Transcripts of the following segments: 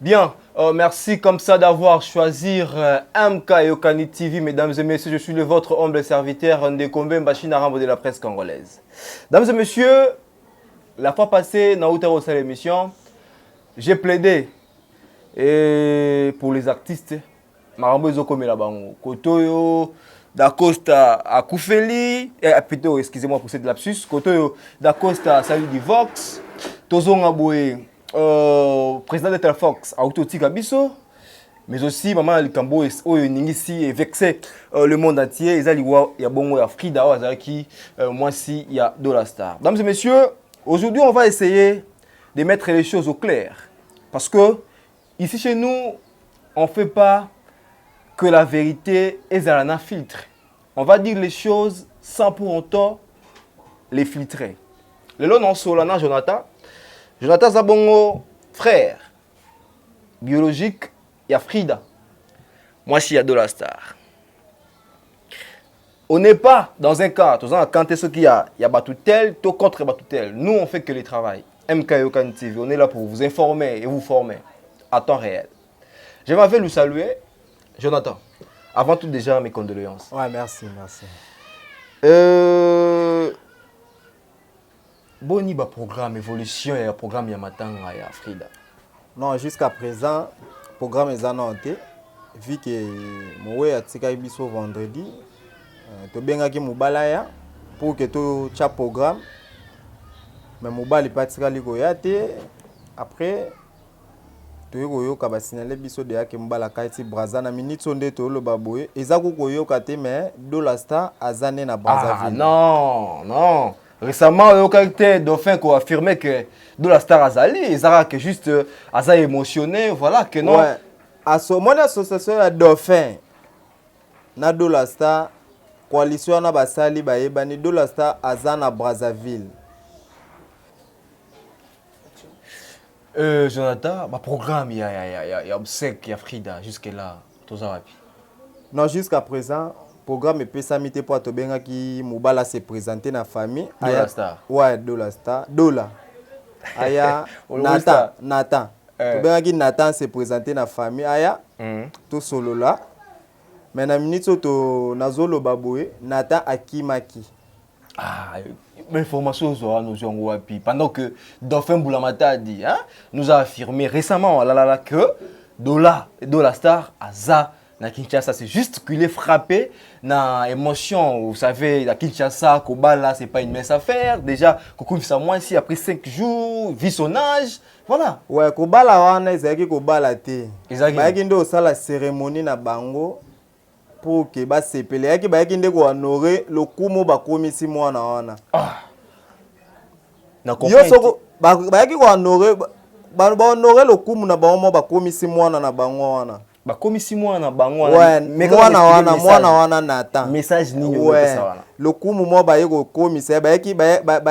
Bien, merci comme ça d'avoir choisi MK Yokani TV, mesdames et messieurs. Je suis votre humble serviteur Ndekombe Mbachina Rambo de la presse congolaise. Mesdames et messieurs, la fois passée, dans l'émission, j'ai plaidé pour les artistes. Marambo Ezokome la bango. Kotoyo d'Acosta à Koufeli, plutôt, excusez-moi pour cette lapsus. Kotoyo d'Acosta Salut Divox. Tozonga Boé. Président de Telfox a autotique biso, mais aussi maman Likambo Ningisi est vexé le monde entier. Ils allaient il y a bon il y a Frida qui moi si il y a Dolastar. Mesdames et messieurs, aujourd'hui on va essayer de mettre les choses au clair parce que ici chez nous on fait pas que la vérité est dans un filtre. On va dire les choses sans pour autant les filtrer. Le long non Solana Jonathan Zabongo, frère biologique, il y a Frida. Moi, il y a Dolastar. On n'est pas dans un cas, quand est-ce qu'il y a Batoutel, tout contre Batoutel. Nous, on fait que le travail. MK Yokani TV, on est là pour vous informer et vous former à temps réel. Je m'avais le saluer, Jonathan. Avant tout, déjà, mes condoléances. Ouais, merci. Boni ba programme évolution et programme Yamatanga ya Frida. Non, jusqu'à présent, programme est annoncé. Vu que moi a tika biso vendredi, to bengaki mubalaya pour que to cha programme. Mais mobali patika liko yate. Après to yoyo ka ba signaler biso de yake mubala kaiti Braza na minute sonde to lo baboye. Ezaku koyo kate mais Dolastar azane na Brazzaville. Ah non. Récemment, le caractère Dauphin qui a affirmé que Dolastar Azali, ils ont juste émotionné, voilà que non. Ouais. Mon association à Dauphin, na Dolastar, coalition na basali ba ebani Dolastar Azana Brazzaville. Jonathan, ma programme, il y a obsèque, il y a Frida, jusque-là, tout ça. Non, jusqu'à présent. Programme Pesamité pour Tobenga qui Moubala s'est présenté dans la famille. Dolastar. Ouais, Dolastar. Dola. Aya Nathan. Tobenga qui Nathan s'est présenté dans la famille. Aya tout solo là. Mais dans minute to nazolo baboué Nathan Akimaki. Ah, l'information pendant que Dauphin Boulamata a dit, nous a affirmé récemment que Dolastar Aza na Kinshasa, c'est juste qu'il est frappé na émotion. Vous savez, la Kinshasa, Kobala, c'est pas une mince affaire. Déjà, Kokoum ça moi ici après 5 jours, vu son âge, voilà. Ouais, Kobala wana ezaki Kobala te. Ezaki ndo la cérémonie na bango pour que ba sepele. Yaki ba nde ko honorer le kumo ba komisi mwana wana. Ah. Na comprendre. Yo soko ba yaki ko honorer ba honorer le kumo na bango ba komisi mwana na bango wana. Comme si moi na bango mwana wana Nathan message nini wana le kumu mo ba yeko komisa ba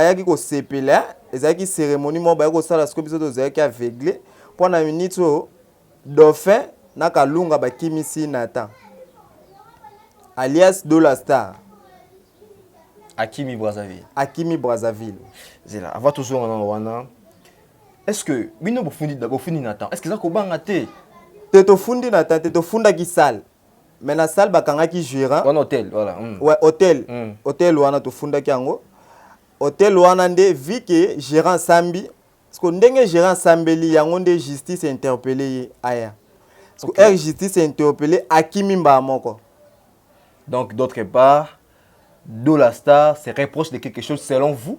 yaki ko sepela ezaki cérémonie mo ba yeko sala skobiso to zaki aveugle pour na minute Dauphin na Kalunga ba kimisi Nathan alias Dolastar Akimi Brazzaville zela avant toujours wana est-ce que bino bofundi Nathan est-ce que ça ko banga te Teto fundi na tante to funda ki salle. Mais na salle bakanga ki gérant. Un hôtel voilà. Ouais, hôtel. Hôtel wana to funda ki yango. Hôtel wana nde vu que gérant Sambi parce que ndenge gérant Sambeli yango nde justice interpellé aya. Parce que justice interpellé Akimi Mbamoko. Donc d'autre part Dolastar se reproche de quelque chose selon vous?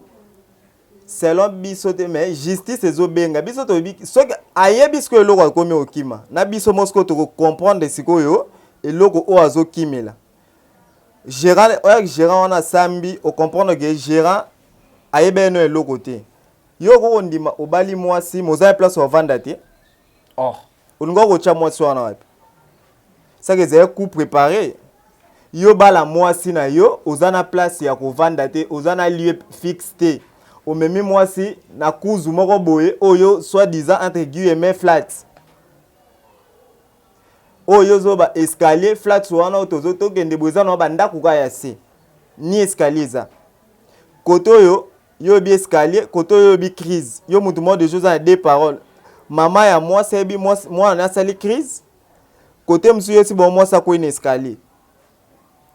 Selon bisote mais justice ezobenga bisoto bi soki ayebisko eloko akomi okima na biso mosko to comprendre sikoyo eloko o azokimela gérant wana Sambi o comprendre que gérant ayebeno eloko te yo ko ndima obali mwasi moza place o vanda te olingo ko cha mwasi wana wapi ça que c'est coup préparé yo bala mwasi na yo ozana place ya ko vanda te ozana lieu fixe te au même moi si na kuzu moko boye oyo soi-disant entre guillemets flat oyo zoba escalier flat wana otozo to kende boza no banda kuka ya se ni escalier za koto yo bi escalier koto yo bi crise yo mutu mo de choses à deux paroles maman ya mwasi ebi mwana asali crise côté monsieur yesi bon mwasi akoyi na escalier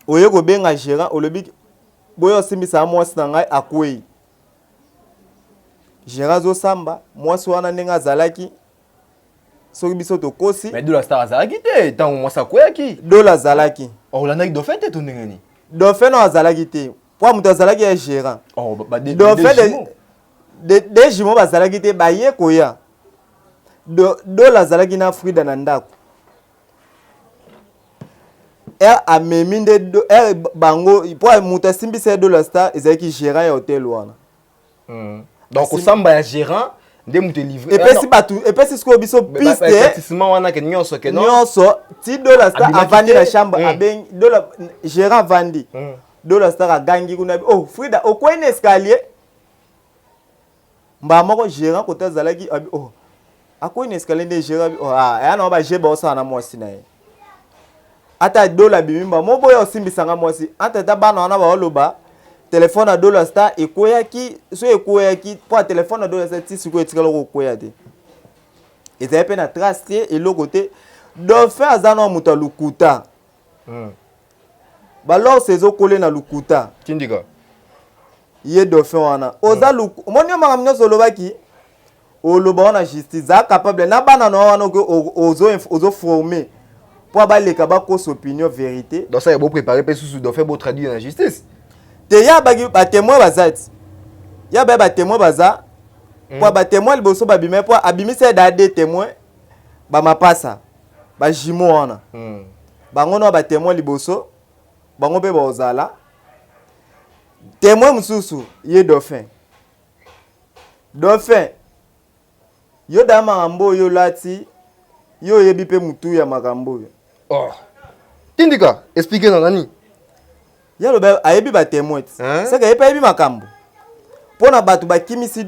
oye ko benga gérant olobi boyo simbisa mwasi na ngai akoyi gérant zo samba mwasi wana ndenga zalaki soki biso tokosi mais Dola Star azalaki te tango mwasi akoyaki Dola zalaki olandaki dauphin te to ndenge nini dauphin no azalaki te po moto azalaki ya gérant dauphin de jumeaux bazalaki te baye koya Dola azalaki na Frida na ndako amemi nde bango po moto asimbisa Dola Star ezalaki gérant ya hotel wana donc osamba ya gérant nde moto livre epesi bato epesi sikoyo biso piste wana ke nyonso ke nyonso ti Dola Star avandi na chambre abengi gérant avandi Dola Star agangi kuna oh Frida okwei na escalier mba moko gérant kota azalaki oh akwei na escalier nde gérant yana ba jeba osala na mwasi na ye ata Dola bimimba moboya osimbisanga mwasi ata ta bana wana baoloba telefone ya Dola Star ekoyaki so ekoyaki po telefone ya Dola Star ti siko etikala kokoya te ezali pe na trace te eloko te dauphin aza na moto ya lukuta balorse ezokole na lukuta tindika ye dauphin wana oza omoni yo makambo nyonso olobaki oloba wana justice za capable na bana na wana ozoforme po baleka bakosa opinion vérité donc ça ya bopréparé mpe susu dauphin botraduire na justice te ya baki batémoin baza ti ya baye batémoin baza po batémoin liboso babime po abimisa da de témoin bamapasa bajimo wana bango no batémoin liboso bango mpe baozala témoin mosusu ye dauphin yo da makambo oyo lati yo oyebi mpe mutu ya makambo oyo tindika expliquer na nani ya loba ayebi batémoin seka ye mpe ayebi makambo mpo na bato bakimisi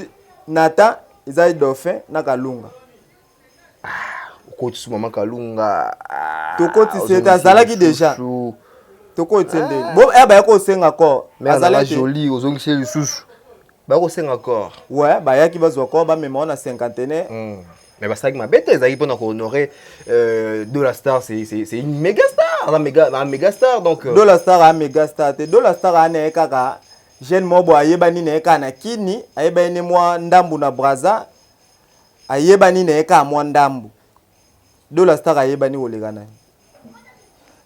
nata eza dauphin na kalunga okoti su mama kalunga tokoti se azalaki déjà tokoti nde bo baya kosenga corps azalaki joli ozongisi lisusu baya kosenga corps ouais bayaki bazwa corps bamema wana cinquantenaire mais basalaki mabe te ezalaki mpona kohonorer Dola Star c'est une méga star un méga star donc Dola Star a méga star te Dola Star ana ye kaka jeune mobo ayebani na ye kaka na kini ayebani ne mwa ndambu na braza ayebani na ye kaka mwa ndambu Dola Star ayebani koleka nani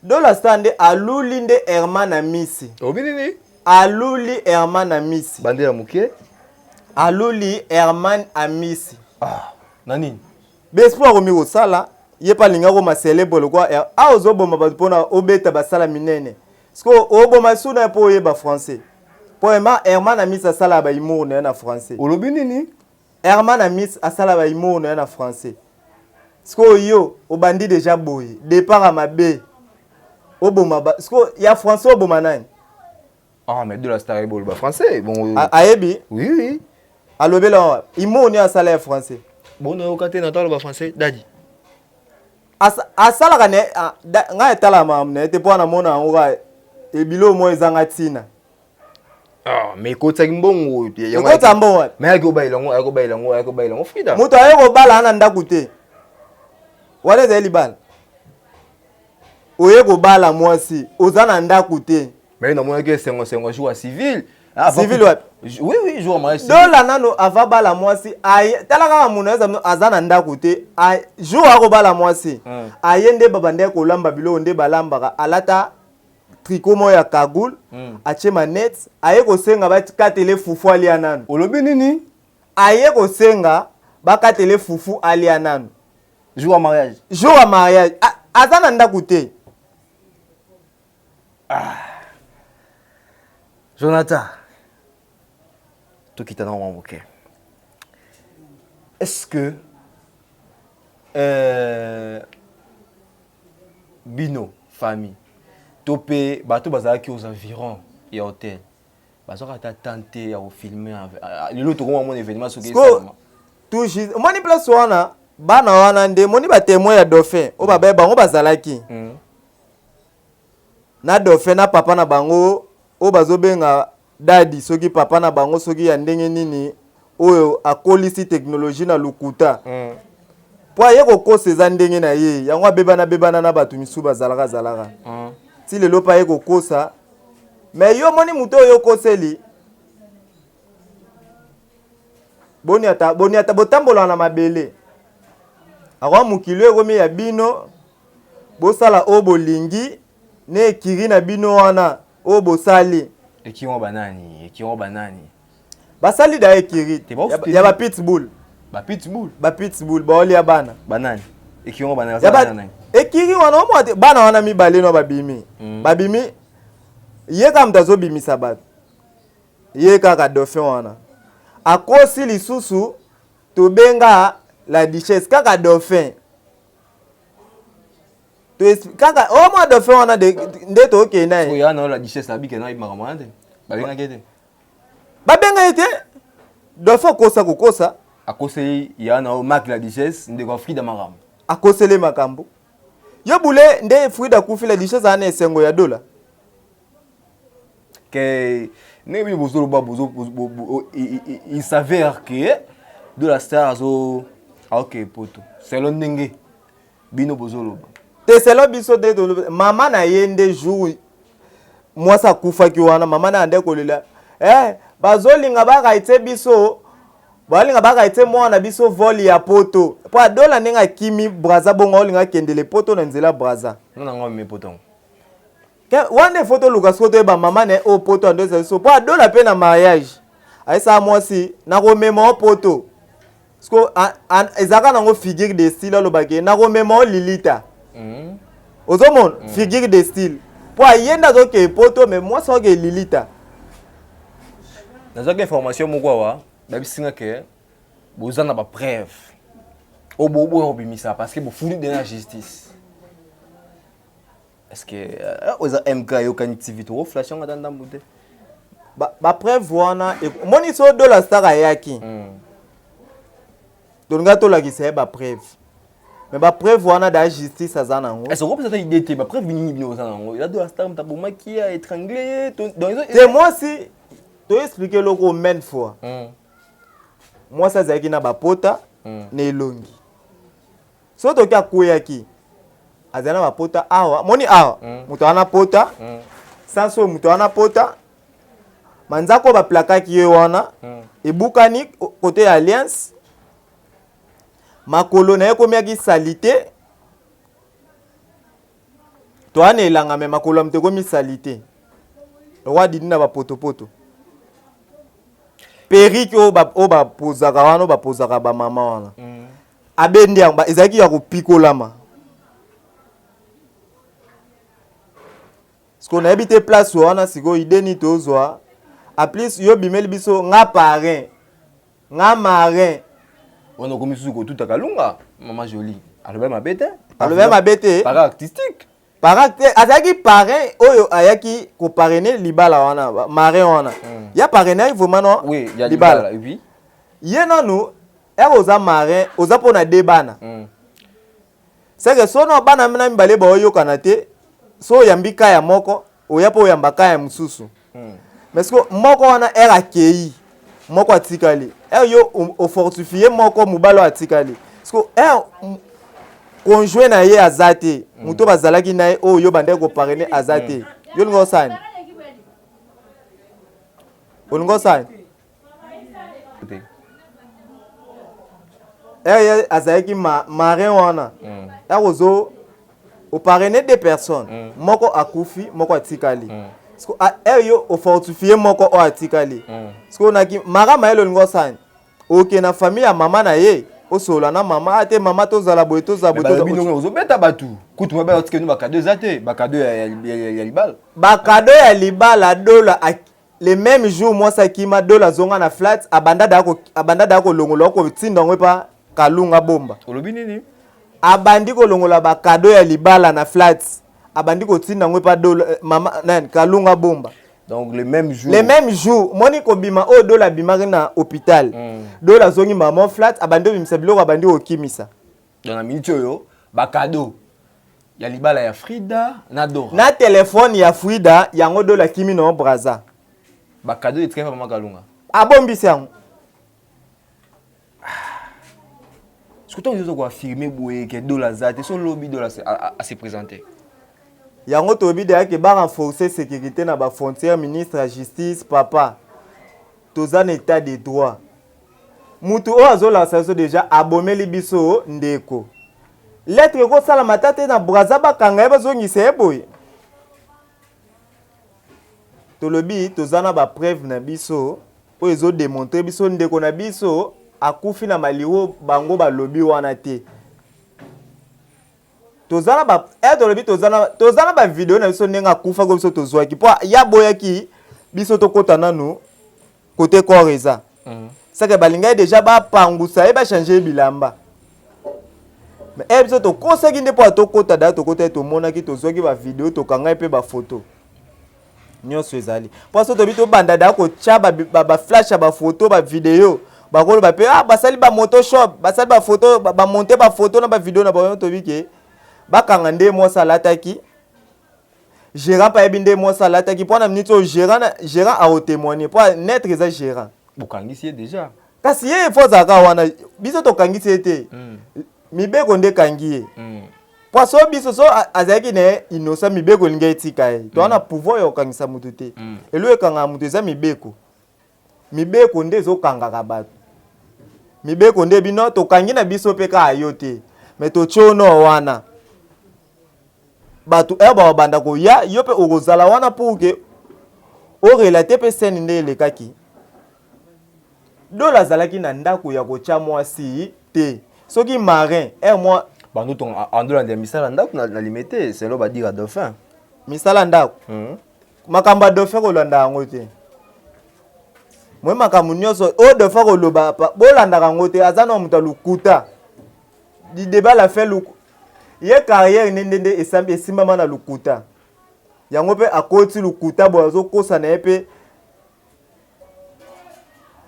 Dola Star nde aluli nde Herman na misi obi nini aluli Herman na misi bandela muke aluli Herman amisi nani bespoir komi kosala ye pa linga ko maselebo lokwa ozoboma bato mpona obeta basala minene siko oboma suna mpo oyeba français po Herman amisi asala bahumour na ye na français olobi nini Herman amisi asala bahumour na ye na français siko yo obandi déjà boye départ à mabe oboma siko ya français oboma nani mais Dola Star ebolo ba français bon ayebi oui alobela humour ni asala ya français bon okate na talo ba français dadi asalaka ne ngai etala makambo na ye te mpo na mona yango ka ebilo mo ezanga ntina mais ekotisaki mbongo ekota mbongo wapi mais akobayilango Frida moto aye kobala na ndako te wana ezali libala oye kobala mwasi oza na ndako te mais namonaki esengo jour ya civil civil wapi oui jour ya mariage Dola nano ava bala mwasi tala kaka muno aza na ndako te jour akobala mwasi aye nde babande kolamba biloko nde balambaka alata tricot mo ya kagoul atie manette aye kosenga bakatele fufu alia nano olobi nini aye kosenga bakatele fufu alia nano jour ya mariage aza na ndako te Jonathan tokita na mwa moke est-ce que bino famille topé bato bazalaki aux environs ya hôtel bazwaka ta tante ya kofilme lelo tokoma mona événement soki esalama toujours moni place wana bana wana nde moni batémoin ya dauphin o babaye bango bazalaki na dauphin na papa na bango o bazobenga dadi soki papa na bango soki ya ndenge nini oyo akolisi technologie na lukuta po aye kokosa eza ndenge na ye yango abebana na bato misu bazalaka ti lelo pa ye kokosa mais yo moni muto oyo koseli boniata botambola na mabele akwa mokili ekomi ya bino bosala o bolingi ne ekiri na bino wana o bosali ekiro banani basali da ekiri ya ba pitbull baolia bana banani ekiro banani ekiri wana omo bana wana mibale no babimi ye kaka mutu azobimisa bato ye kaka dauphin wana akosi lisusu tobenga la duchesse kaka dauphin kaka omo dauphin wana nde tokende ye oya na la duchesse abike na makambo wana te babengaki ete babenga ete dauphin kokosa akoseli ya na mark la duchesse ndeko Frida makambo akosele makambo yo bule nde Frida kufi la duchesse ana esengo ya dola que il s'avère que de la star zo ok poto selon ndenge bino bozoloba te selon biso de mama na yende jour mwasa kufaki wana mama na ande kolela bazolinga bakaite biso balinga bakaite mwana biso vol ya poto po dola ndenge kimi braza bongo olinga kendele poto na nzela braza non ngome poto wande photo luka soto ba mama ne o poto andoza so po dola pe na mariage aisa mwasi na komema o poto sko ezaka nango figure de style lo bake na komema o lilita ozomon figure de style po ayenda zo ke poto mais mwasi o ke lilita nazo ke information moko wa babisinga ke bozana ba preuve obo obimisa parce que bo fulu de la justice. Est-ce que oza MK yo TV to flash nga tanda mude ba preuve wana moni so dola star ayaki donga to la kise ba preuve mais ba preuve wana da justice azana ngo est-ce que ça idée te ba preuve ni bino azana ngo la dola star mtaboma qui a étranglé c'est moi si to expliquer loko main fois moi ça zaki na ba pota ne elongi so to ka kuyaki azana ba pota awa moni awa muto ana pota sanso muto ana pota manzako ba plakaki ye wana ebukani côté alliance makolo na ekomiaki salite to ana elanga me makolo mte komi salite roi dini na ba poto periki o ba pozaka wana ba pozaka ba mama wana abendi amba ezaki ya kopikolama qu'on a habité place où on a sigo ideni tozwa a plus yo bimeli biso nga parrain nga marin on a commis sous tout akalunga maman jolie alors ma bête para artistique azaki parrain oyo ayaki ko parrainer libala wana marin wana ya parrainer vraiment non oui ya libala et puis ye nanu oza marin oza pona debana c'est que sono bana mina mbale ba oyo kanate so yambika ya moko oyapo yambaka ya mususu mais que moko wana era kei moko atikali yo o fortifier moko mubalo atikali parce que conjoint na ye azate muto bazalaki na ye oyo bande ko parrainer azate yo ngo sani ongo sani azalaki marin wana ozo au parrainer des personnes moko akufi moko atikali yo au fortifier moko o atikali parce na ki mara maelo ngo sani OK na famille ya mama na ye o sola na mama ate mama to zala boy to za boy to bino ozo beta batu kutu mabe otike no bakado zate bakado ya libala bakado ya libala dola le même jour moi ça qui ma dola zonga na flat abanda da ko longola ko tinda ngwepa kalunga bomba olobi nini abandi ko longola ba cadeau ya libala na flats abandi ko tinda ngwe pa dola mama nan kalunga bomba donc le même jour moni ko bima o dola bima na hôpital dola zongi mama flat abandi bimisa biloko abandi ko kimisa dans la minute yo ba cadeau ya libala ya Frida na Dora na téléphone ya Frida yango dola kimi no braza ba cadeau etre mama kalunga abombisi yango ce que tu as affirmé que Dola Zate, son lobby Dola à se présenter. Yango tobi de que ba renforcer sécurité na ba frontière ministre de la justice papa. Tous en état de droit. Mutu o azola saso déjà abomeli biso ndeko. Lettre ko sala matate na Brazaba kanga ba zongisa eboye. Tolobi tozana ba preuve na biso o ezo démontrer biso ndeko na biso akufi na maliwo bango ba lobi wana te. Tozana ba tolobi tozana ba vidéo na biso nenga akufa ko biso tozwaki po ya boyaki biso tokota nanu côté coreza. Ça que balinga déjà ba pangusa e ba changer bilamba. Mais biso to kosaki nde po tokota da tokota to mona ki tozwaki ba vidéo to kanga pe ba photo. Nyonso ezali parce to bito banda da ko tcha ba flash ba photo ba vidéo ba ko ba pe basali ba photoshop basali ba photo ba monter ba photo na ba vidéo na ba to bike ba kanga nde mo salataki gérant pa ebinde mo salataki pour na minute gérant a témoigner pour naître eza gérant bokangisi déjà kasi ye faut zaka wana biso to kangisi te mibeko nde kangiye Parce que biso so azaki ne innocent mibeko linga etika e. To ana pouvoir yo kangisa mutu te. Elo ekanga mutu eza mibeko. Mibeko nde zo kangaka bato. Mibeko nde bino to kangi na biso pe ka ayo te. Mais to chono wana. Bato eba banda ko ya yo pe okozala wana pour que o relater pe scène nde lekaki. Dola zalaki na ndako ya kocha mwasi te. Soki marin moi Bando ton ando na misala ndako na limité c'est lo ba dire dauphin. Misala ndako. Makamba dauphin ko landa ngote. Moi makamu nyonso o dauphin ko loba bolanda ngote azana muta lukuta. Di débat la fait luku. Ye carrière ndende esambi esimama na lukuta. Yango pe akoti lukuta bozo kosa na epe.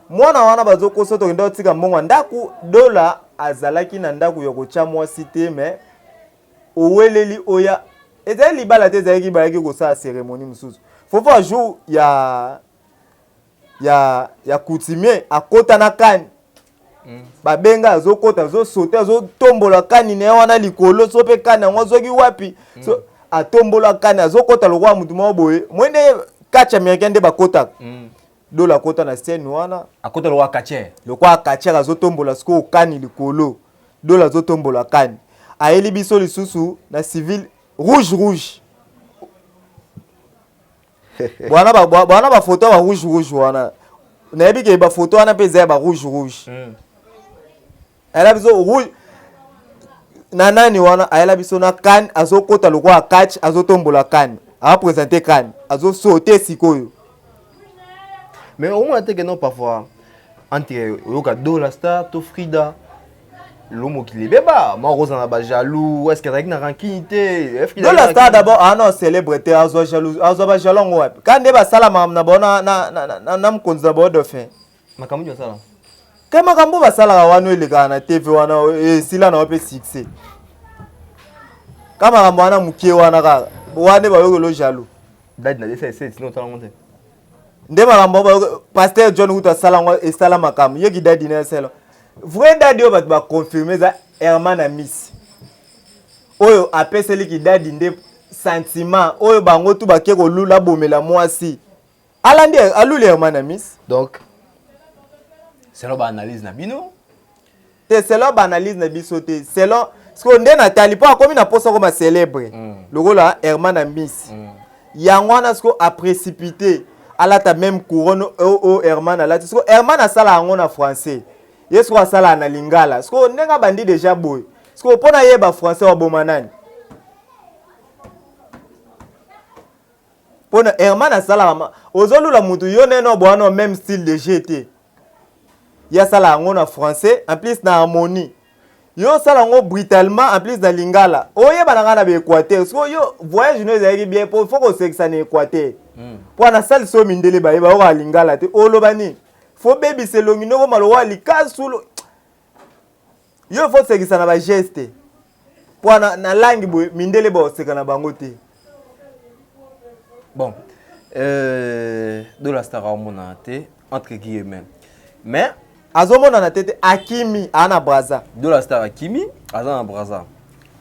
Mwana wana bazo kosa to ndo tika mbongo ndaku dola azalaki na ndaku yoko cha mwasi te mais oweleli oya ezali libala te ezalaki balaki kosa cérémonie mususu fofa jour ya coutumier akota na kani babenga azokota azosauter azotombola kani ne wana likolo so pe kani yango azoki wapi so atombola kani azokota lokwa mutu mo boye mwende catch américain nde bakotaka Dola kota na scène wana akota lo akache azotombola siko kani likolo dola azotombola kani aeli biso lisusu na civil rouge bwana ba photo ba rouge wana na yebi ke ba photo wana pe za ba rouge ala biso rouge na nani wana ayela biso na kani azokota lokwa catch azotombola kani a présenter kani azosauter sikoyo. Mais au moins, tu non parfois entre Yoka Dola Star, to Frida, l'homme qui les bébés, moi Rose en a jaloux, est-ce qu'il y a une ranquinité? Dola Star d'abord, ah non, célébrité, azo jaloux, azo ba jalon ouais. Quand débat salama na bona na mkonza bo de fin. Makamu yo sala. Quand makambo ba sala wano ile kana TV wana sila na pe succès. Kama makambo wana mukie wana ka, wane ba yo lo jaloux. Dad na c'est sinon ta monter. Nde makambo pasteur John Ruta salango et salama kam yeki dadi na selo vrai dadi o ba confirmer za Herman na Miss oyo apeseli ki dadi nde sentiment oyo bango tu ba ke ko lula bomela mwasi alandi alule Herman na Miss donc c'est là ba analyse na bino te c'est là ba analyse na biso te c'est là ce qu'on nde Nathalie po akomi na posa ko ma célèbre lokola Herman na Miss yango na ce ko a précipité ala ta même couronne au Herman ala parce que Herman a sala en français yeso a sala na lingala parce que nenga bandi déjà boy parce que pona yeba français wa bomanani pona Herman a sala ozolula mutu yo neno boano même style de GT ya sala en français en plus na harmonie yo sala ngo brutalement en plus na lingala oyeba na ngana be Équateur parce que yo voyage no ezali bien pour faut que sexa na Équateur pour na salle so mindele ba yeba o lingala te olobani faut baby selongi no malowa likasulo yo faut sexa na ba geste pour na langue bo mindele ba seka na bango te bon Dola Star mona te entre guillemets mais azomona na tete Akimi ana Braza. De la star Akimi, azana Braza.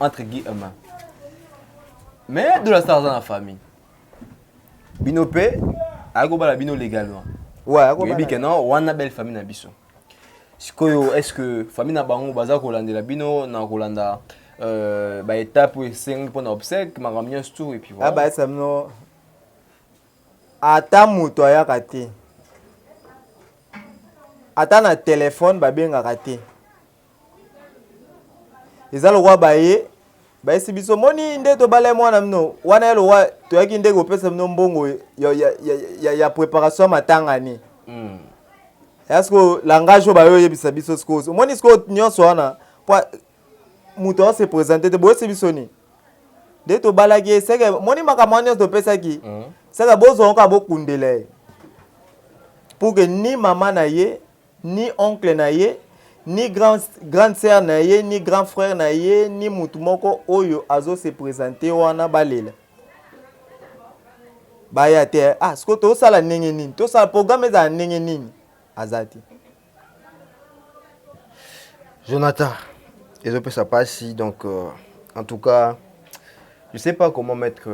Entre guillemets. Mais de la star azana famille. Binope, agobala bino légalement. Ouais, agobala. Mais non, wana belle famille na biso. Sikoyo, est-ce que famille na bango baza kolanda la bino na kolanda ba étape ou 5 pour na obsèque, maramien tout et puis voilà. Ah bah ça no. Ata muto ya kati. Ata na téléphone ba benga kati. Eza lo roi baye. Ba esi biso moni nde to bale mwana mno. Wana ya lo roi to yaki nde ko pesa mno mbongo ya préparation matanga ni. Est-ce que langage ba yo yebisa biso sko. Moni sko nyonso wana po muto se présenter te bo esi biso ni. De to balaki seke moni makamanya to pesa ki. Seka bozo onka bokundele. Pour que ni maman na ye, ni oncle na ye, ni grande sœur na ye, ni grand frère na ye, ni mutu moko oyo azo se présenter wana balela. Baya te ah sko to sala ndenge nini? To sala programme za ndenge nini? Azati. Jonathan, et je peux ça passe donc en tout cas, je sais pas comment mettre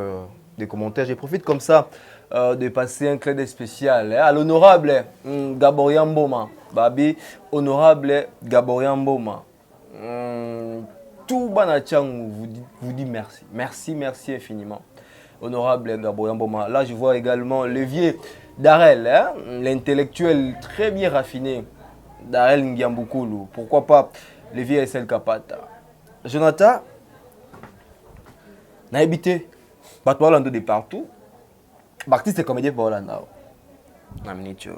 des commentaires. Je profite comme ça de passer un clin d'œil spécial à l'honorable Gaborian Mboma. Babi, honorable Gaborian Mboma. Tout Banachang vous dit merci. Merci infiniment. Honorable Gaborian Mboma. Là, je vois également Levier Darel, l'intellectuel très bien raffiné. Darel Ngiambukulu. Pourquoi pas Levier SL Kapata. Jonathan, n'a habité. Batouala de partout. Baptiste est comédien pour Hollande. Naminicho.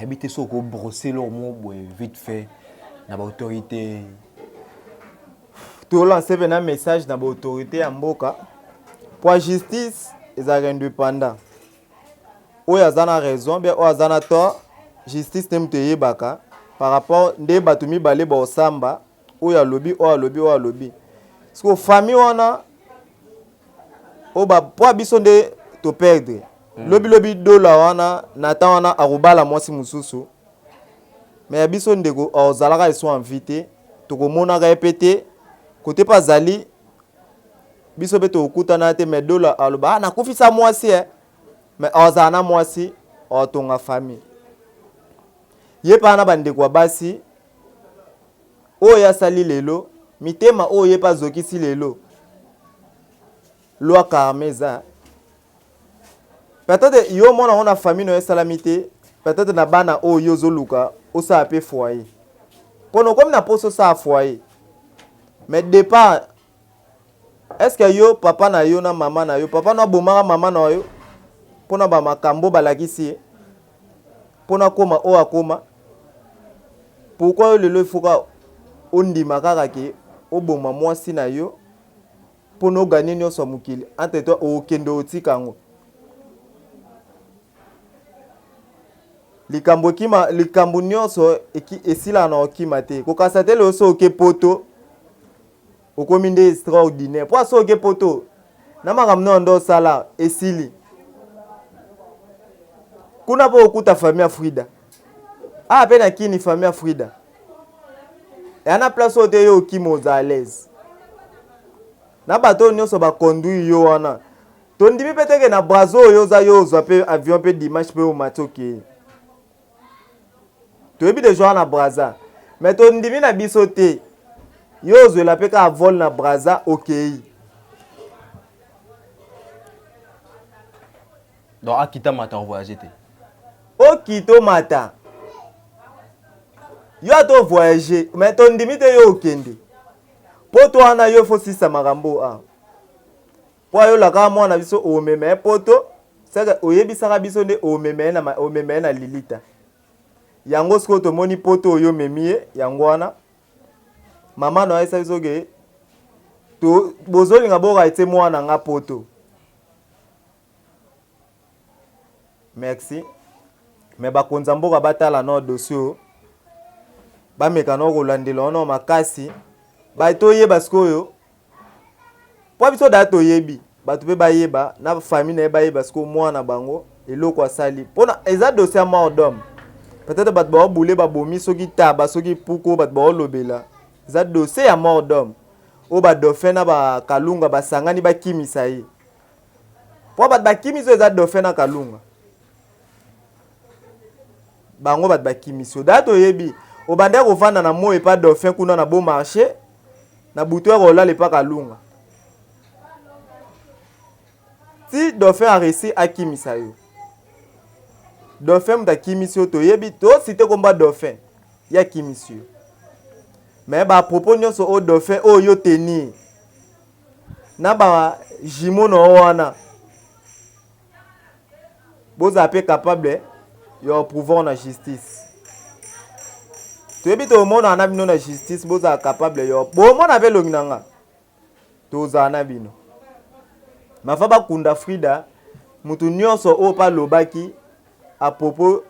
Habiter sur ko brosser leur mot vite fait na autorité. To lancer un message na autorité mboka. Pour justice, ils sont indépendants. Ou ils ont raison, bien ou ils ont tort. Justice n'aime te yebaka par rapport nde batumi balé ba osamba ou ya lobby ou ya lobby. Parce que famille wana o ba po biso nde to perdre. Lobby dola wana nata wana arubala mwasi mususu. Mais biso ndeko ozalaka ils sont invités to komona ka epete côté pas zali biso beto okutana te mais dola aluba na kufisa mwasi mais ozana mwasi otonga famille. Ye pa na bandeko basi oya sali lelo mitema oye pa zokisi lelo loi karmeza peut-être yo mona on a famille no salamité peut-être na bana oyo zoluka osa apé foyer pono comme na poso sa foyer mais départ est-ce que yo papa na yo na mama na yo papa na bomaka mama na yo pona ba makambo balakisi pona koma o akoma. Pourquoi le foka ondi makaka ke oboma mwasi na yo pour no gagner nyonso mukili entre toi o kendo otikango likambo nyonso esila na okima te kokasa te le so oke poto okomi nde extraordinaire po so oke poto na makamno ndo sala esili kuna po okuta famille Frida. Ah, pe na kini famille Frida. Et na place où te yo ki moza à l'aise. Na bato nyonso ba conduire yo wana. To ndimi peteke na brazo yo za yo zo pe avion pe dimanche pe o matoke. To ebi de jour na braza. Mais to ndimi na biso te. Yo zo la pe ka vol na braza okei. Donc Akita mata voyager te. Okito mata. Yo ato voyager, mais ton limite yo okende. Poto wana yo fo sisa makambo a. Po yo la ka mwana biso o meme poto, saka oyebisaka biso nde o meme na lilita. Yango sko to moni poto yo memie yango wana. Mama no esa biso ge to bozolinga boka ete mwana nga poto. Merci. Mais bakonza mboka batala no dossier ba mekano kolandela ono makasi ba to yeba skoyo po biso da to yebi ba to pe ba yeba na famille na ba yeba sko mwana bango eloko asali pona eza dossier mort d'homme peut-être bato baobule babomi soki taba soki puko bato baolobela eza dossier ya mort d'homme oyo badauphin na bakalunga basangani bakimisa ye mpo bato bakimisi oyo eza dauphin na kalunga bango bato bakimisi oyo daa toyebi obandaki kovanda na moi epa dauphin kuna na beau marché na butu ya kolala epa kalunga ti dauphin aresi akimisa yo dauphin moto akimisi yo toyebi tosite komba dauphin ye akimisi yo me bapropos nyonso oyo dauphin oyo yo tenir na bajimo na yo wana bozala mpe capable ya pouvoir na justice toyebi tomona na bino na justice bozala capable yo bomona mpe elongi na nga tozala na bino mafa bakunda Frida mutu nyonso oyo mpa alobaki à propos